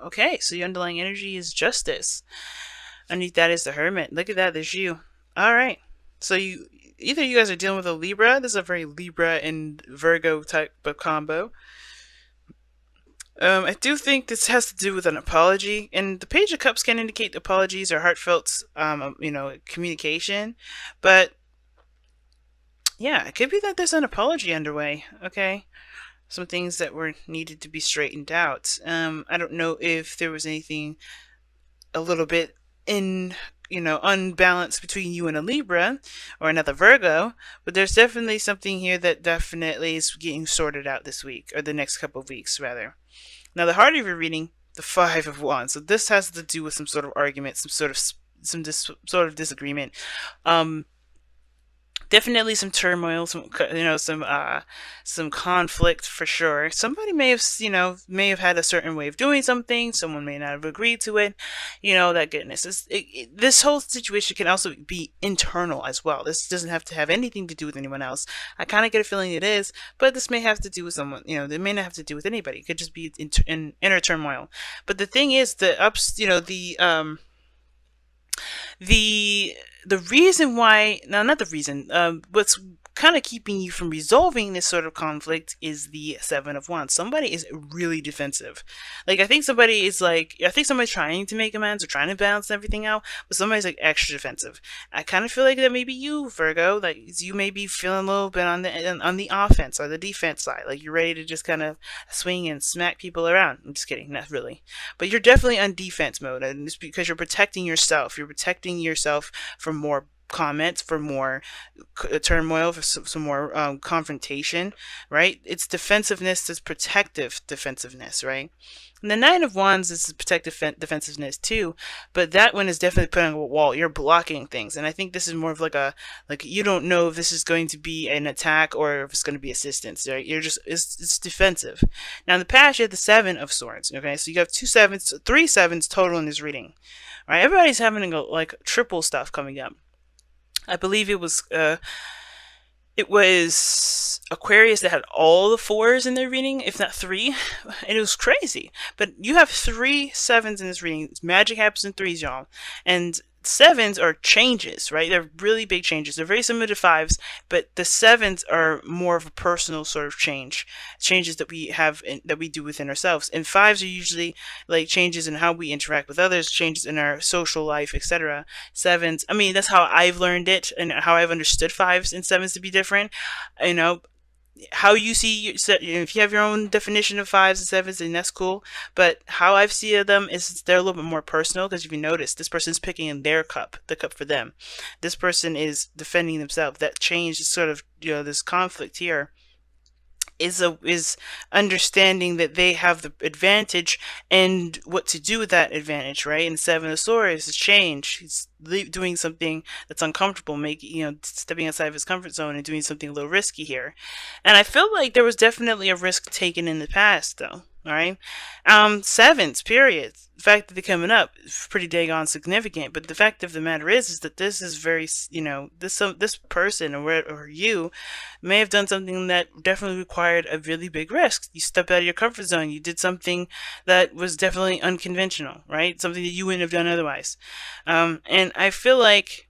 Okay, so your underlying energy is justice. Underneath that is the Hermit. Look at that, there's you. All right. So either you guys are dealing with a Libra. This is a very Libra and Virgo type of combo. I do think this has to do with an apology, and the Page of Cups can indicate apologies or heartfelt, communication. But yeah, it could be that there's an apology underway. Okay, some things that were needed to be straightened out. I don't know if there was anything a little bit in unbalanced between you and a Libra or another Virgo, but there's definitely something here that definitely is getting sorted out this week, or the next couple of weeks rather. Now the heart of your reading, the Five of Wands. So this has to do with some sort of argument, sort of disagreement. Definitely some turmoil, some conflict for sure. Somebody may have had a certain way of doing something. Someone may not have agreed to it. That goodness. This whole situation can also be internal as well. This doesn't have to have anything to do with anyone else. I kind of get a feeling it is, but this may have to do with someone. It may not have to do with anybody. It could just be in inner turmoil. But the thing is, the reason why, no, not the reason, what's kind of keeping you from resolving this sort of conflict is the Seven of Wands. Somebody is really defensive. I think somebody's trying to make amends or trying to balance everything out, but somebody's extra defensive. I kind of feel like that may be you, Virgo. You may be feeling a little bit on the offense or the defense side. You're ready to just kind of swing and smack people around. I'm just kidding, not really. But you're definitely on defense mode, and it's because you're protecting yourself. You're protecting yourself from more comments, for more turmoil, for some more confrontation, right? It's defensiveness, it's protective defensiveness, right? And the Nine of Wands is protective defensiveness too, but that one is definitely putting a wall. You're blocking things, and I think this is more of you don't know if this is going to be an attack or if it's going to be assistance, right? It's defensive. Now in the past, you had the Seven of Swords. Okay, so you have three sevens total in this reading. All right, everybody's having triple stuff coming up. I believe it was Aquarius that had all the fours in their reading, if not three, and it was crazy. But you have three sevens in this reading. Magic happens in threes, y'all, and sevens are changes, right? They're really big changes. They're very similar to fives, but the sevens are more of a personal sort of changes that we have that we do within ourselves. And fives are usually changes in how we interact with others, changes in our social life, etc. Sevens, I mean, that's how I've learned it and how I've understood fives and sevens to be different. How you see, if you have your own definition of fives and sevens, then that's cool. But how I've seen them is they're a little bit more personal, because if you notice, this person's picking in their cup, the cup for them. This person is defending themselves. That change is sort of, this conflict here is understanding that they have the advantage and what to do with that advantage, right? And Seven of Swords is change. He's doing something that's uncomfortable, stepping outside of his comfort zone and doing something a little risky here. And I feel like there was definitely a risk taken in the past, though. All right, sevens, period. The fact that they're coming up is pretty daggone significant. But the fact of the matter is that this is very, this person or you may have done something that definitely required a really big risk. You stepped out of your comfort zone. You did something that was definitely unconventional, right? Something that you wouldn't have done otherwise. And I feel like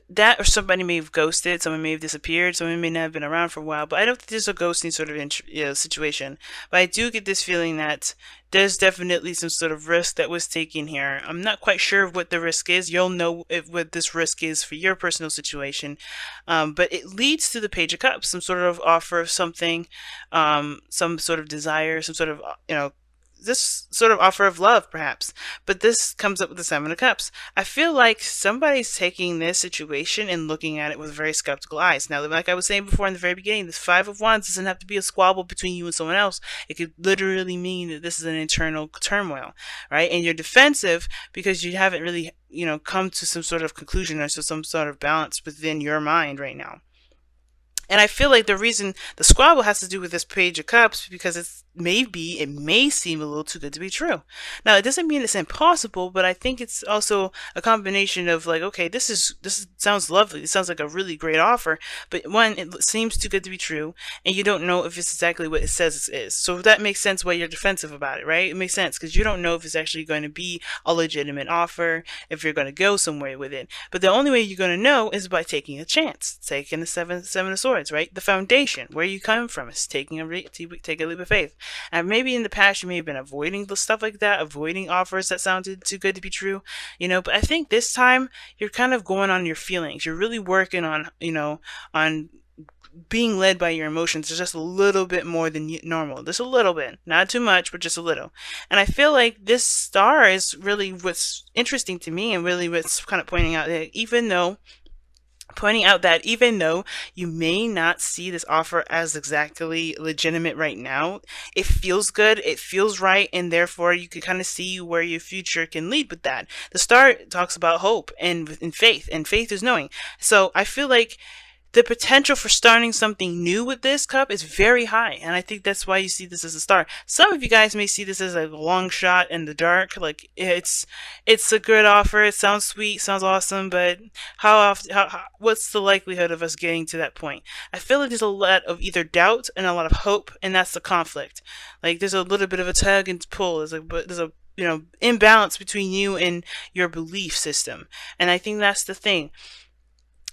that, or somebody may have ghosted, someone may have disappeared, someone may not have been around for a while, but I don't think there's a ghosting sort of situation. But I do get this feeling that there's definitely some sort of risk that was taken here. I'm not quite sure what the risk is. You'll know what this risk is for your personal situation, but it leads to the Page of Cups, some sort of offer of something, some sort of desire, some sort of this sort of offer of love, perhaps. But this comes up with the Seven of Cups. I feel like somebody's taking this situation and looking at it with very skeptical eyes. Now, like I was saying before in the very beginning, this Five of Wands doesn't have to be a squabble between you and someone else. It could literally mean that this is an internal turmoil, right? And you're defensive because you haven't really, come to some sort of conclusion or some sort of balance within your mind right now. And I feel like the reason the squabble has to do with this Page of Cups because it may seem a little too good to be true. Now it doesn't mean it's impossible, but I think it's also a combination of like, okay, this sounds lovely. It sounds like a really great offer, but one, it seems too good to be true, and you don't know if it's exactly what it says it is. So that makes sense why you're defensive about it, right? It makes sense because you don't know if it's actually going to be a legitimate offer, if you're going to go somewhere with it. But the only way you're going to know is by taking a chance, taking the seven of swords, right? The foundation, where you come from, is take a leap of faith. And maybe in the past you may have been avoiding the stuff like that, avoiding offers that sounded too good to be true, but I think this time you're kind of going on your feelings. You're really working on, on being led by your emotions is just a little bit more than normal. Just a little bit. Not too much, but just a little. And I feel like this star is really what's interesting to me and really what's kind of pointing out that even though you may not see this offer as exactly legitimate right now, it feels good, it feels right, and therefore you can kind of see where your future can lead with that. The star talks about hope and faith, and faith is knowing. So I feel like the potential for starting something new with this cup is very high, and I think that's why you see this as a star. Some of you guys may see this as a long shot in the dark, like it's a good offer, it sounds sweet, sounds awesome, but what's the likelihood of us getting to that point? I feel like there's a lot of either doubt and a lot of hope, and that's the conflict. Like there's a little bit of a tug and pull. There's a imbalance between you and your belief system, and I think that's the thing.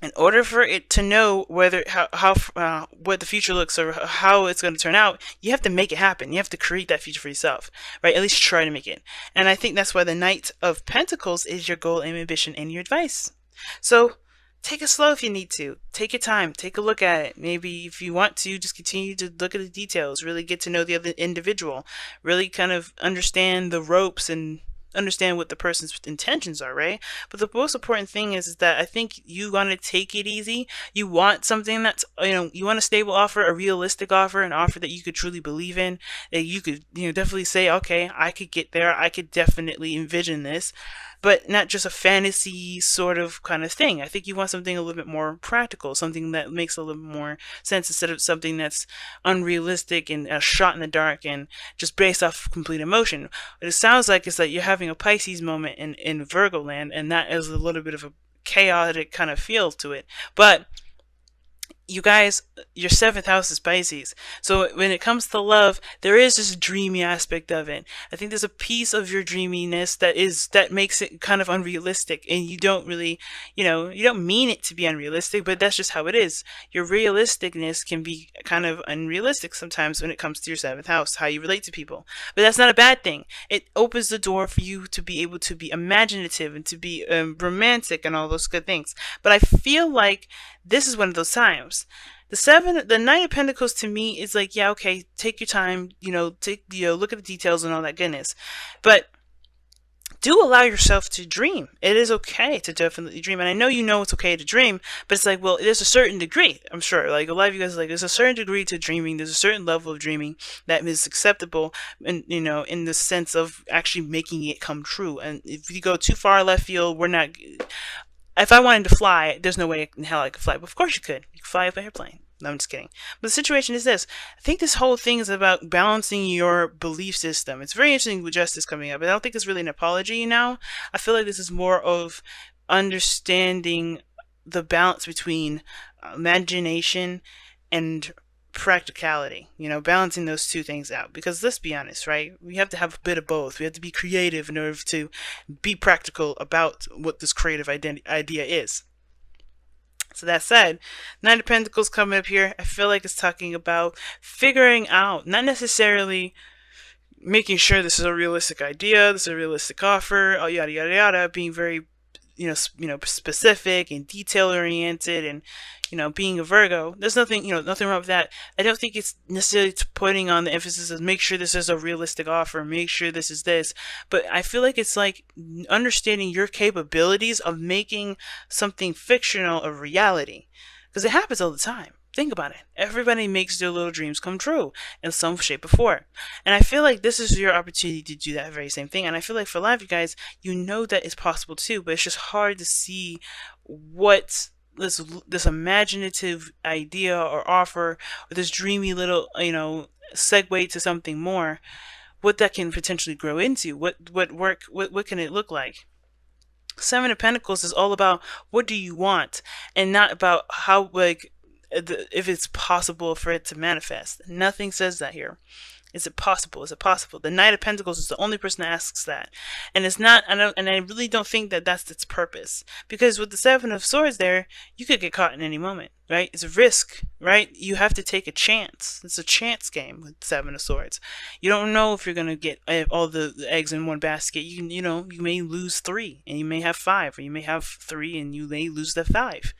In order for it to know what the future looks or how it's going to turn out, you have to make it happen. You have to create that future for yourself, right? At least try to make it. And I think that's why the Knight of Pentacles is your goal and ambition and your advice. So take it slow if you need to. Take your time. Take a look at it. Maybe if you want to, just continue to look at the details. Really get to know the other individual. Really kind of understand the ropes and understand what the person's intentions are, right? But the most important thing is that I think you want to take it easy. You want something that's, you want a stable offer, a realistic offer, an offer that you could truly believe in, that you could, definitely say, okay, I could get there. I could definitely envision this, but not just a fantasy sort of kind of thing. I think you want something a little bit more practical, something that makes a little more sense instead of something that's unrealistic and a shot in the dark and just based off complete emotion. What it sounds like is that you're having a Pisces moment in Virgo land, and that is a little bit of a chaotic kind of feel to it. But you guys, your 7th house is Pisces. So when it comes to love, there is this dreamy aspect of it. I think there's a piece of your dreaminess that makes it kind of unrealistic, and you don't really, you don't mean it to be unrealistic, but that's just how it is. Your realisticness can be kind of unrealistic sometimes when it comes to your 7th house, how you relate to people. But that's not a bad thing. It opens the door for you to be able to be imaginative and to be romantic and all those good things. But I feel like this is one of those times. The Knight of Pentacles to me is like, yeah, okay, take your time, look at the details and all that goodness. But do allow yourself to dream. It is okay to definitely dream. And I know it's okay to dream, but it's like, well, there's a certain degree, I'm sure. Like a lot of you guys are like, there's a certain degree to dreaming. There's a certain level of dreaming that is acceptable, and in the sense of actually making it come true. And if you go too far left field, if I wanted to fly, there's no way in hell I could fly. But of course you could. You could fly up an airplane. No, I'm just kidding. But the situation is this. I think this whole thing is about balancing your belief system. It's very interesting with justice coming up. I don't think it's really an apology now. I feel like this is more of understanding the balance between imagination and practicality, balancing those two things out. Because let's be honest, right? We have to have a bit of both. We have to be creative in order to be practical about what this creative idea is. So that said, Knight of Pentacles coming up here, I feel like it's talking about figuring out, not necessarily making sure this is a realistic idea, this is a realistic offer, yada yada yada, being very specific and detail oriented, and being a Virgo, there's nothing wrong with that. I don't think it's necessarily putting on the emphasis of make sure this is a realistic offer, make sure this is this, but I feel like it's like understanding your capabilities of making something fictional a reality, because it happens all the time. Think about it. Everybody makes their little dreams come true in some shape or form. And I feel like this is your opportunity to do that very same thing. And I feel like for a lot of you guys, that it's possible too, but it's just hard to see what this imaginative idea or offer, or this dreamy little, segue to something more, what that can potentially grow into, what can it look like. Seven of Pentacles is all about what do you want, and not about how, like, if it's possible for it to manifest. Nothing says that here. Is it possible? Is it possible? The Knight of Pentacles is the only person that asks that, and it's not. And I really don't think that that's its purpose, because with the Seven of Swords there, you could get caught in any moment, right? It's a risk, right? You have to take a chance. It's a chance game with Seven of Swords. You don't know if you're gonna get all the eggs in one basket. You may lose three, and you may have five, or you may have three, and you may lose the five.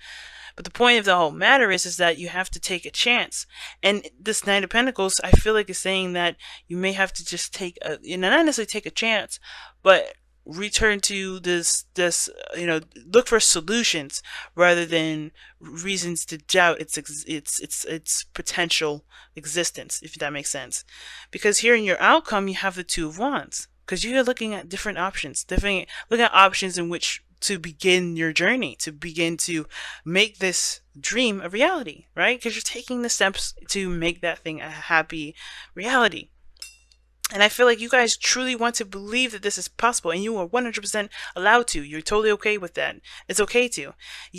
But the point of the whole matter is that you have to take a chance. And this Knight of Pentacles, I feel like is saying that you may have to just take a, not necessarily take a chance, but return to look for solutions rather than reasons to doubt its potential existence, if that makes sense. Because here in your outcome, you have the Two of Wands. Because you're looking at different options, looking at options in which to begin your journey, to begin to make this dream a reality, right? Because you're taking the steps to make that thing a happy reality. And I feel like you guys truly want to believe that this is possible, and you are 100% allowed to. You're totally okay with that. It's okay to.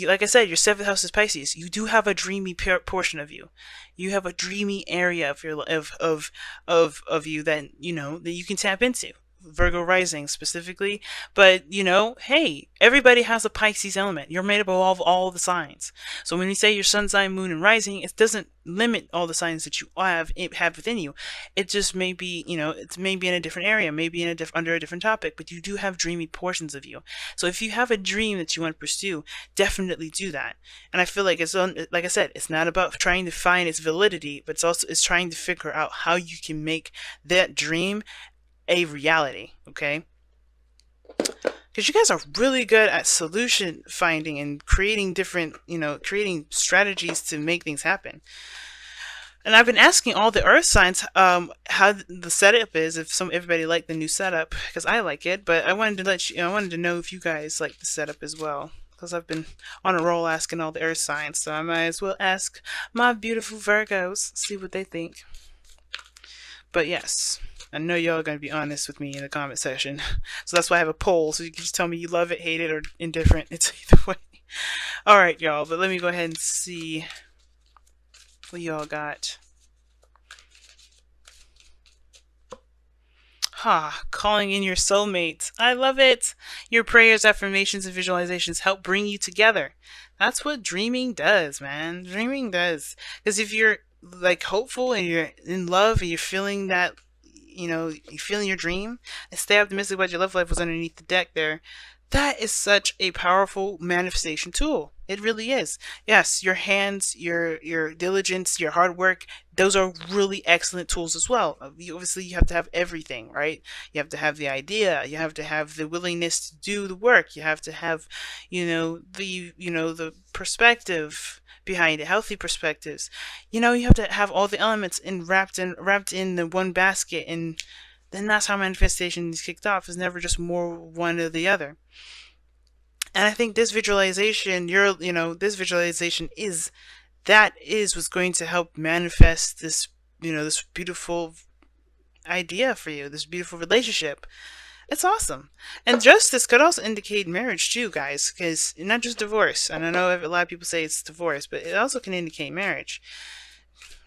Like I said, your 7th house is Pisces. You do have a dreamy portion of you. You have a dreamy area of your of you that that you can tap into. Virgo rising specifically, but hey, everybody has a Pisces element. You're made up of all the signs. So when you say your sun sign, moon, and rising, it doesn't limit all the signs that you have within you. It just may be, it's maybe in a different area, maybe in under a different topic, but you do have dreamy portions of you. So if you have a dream that you want to pursue, definitely do that. And I feel like like I said, it's not about trying to find its validity, but it's trying to figure out how you can make that dream a reality, okay? Because you guys are really good at solution finding and creating different, creating strategies to make things happen. And I've been asking all the earth signs how the setup is, if everybody liked the new setup, because I like it, but I wanted to I wanted to know if you guys like the setup as well, because I've been on a roll asking all the earth signs, so I might as well ask my beautiful Virgos, see what they think. But yes, I know y'all are going to be honest with me in the comment section. So that's why I have a poll. So you can just tell me you love it, hate it, or indifferent. It's either way. Alright, y'all. But let me go ahead and see what y'all got. Calling in your soulmates. I love it. Your prayers, affirmations, and visualizations help bring you together. That's what dreaming does, man. Dreaming does. Because if you're like hopeful and you're in love and you're feeling that, you're feeling your dream, and stay optimistic about your love life was underneath the deck there. That is such a powerful manifestation tool. It really is. Yes, your hands, your diligence, your hard work, those are really excellent tools as well. Obviously, you have to have everything, right? You have to have the idea. You have to have the willingness to do the work. You have to have, the perspective behind it, healthy perspectives. You have to have all the elements wrapped in the one basket, and then that's how manifestation is kicked off. It's never just more one or the other. And I think this visualization, this visualization is what's going to help manifest this, this beautiful idea for you, this beautiful relationship. It's awesome. And justice could also indicate marriage too, guys, because not just divorce. And I know a lot of people say it's divorce, but it also can indicate marriage,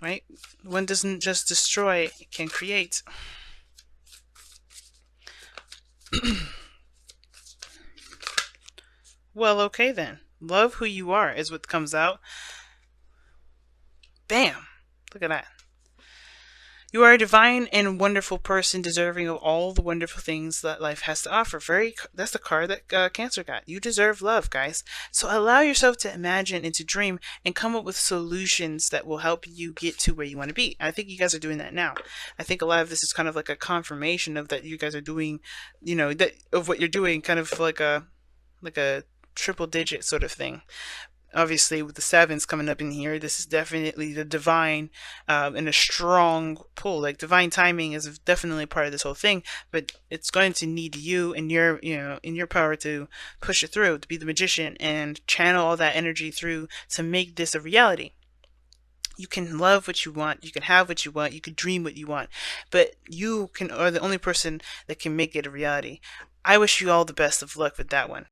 right? One doesn't just destroy, it can create. Well, okay then. Love who you are is what comes out. Bam! Look at that. You are a divine and wonderful person, deserving of all the wonderful things that life has to offer. That's the card that Cancer got. You deserve love, guys. So allow yourself to imagine and to dream and come up with solutions that will help you get to where you want to be. I think you guys are doing that now. I think a lot of this is kind of like a confirmation of that you guys are doing, of what you're doing, kind of like a triple digit sort of thing. obviously with the sevens coming up in here, this is definitely the divine and a strong pull. Like divine timing is definitely part of this whole thing, but it's going to need you and your, in your power to push it through, to be the magician and channel all that energy through to make this a reality. You can love what you want, you can have what you want, you can dream what you want, but you are the only person that can make it a reality. I wish you all the best of luck with that one.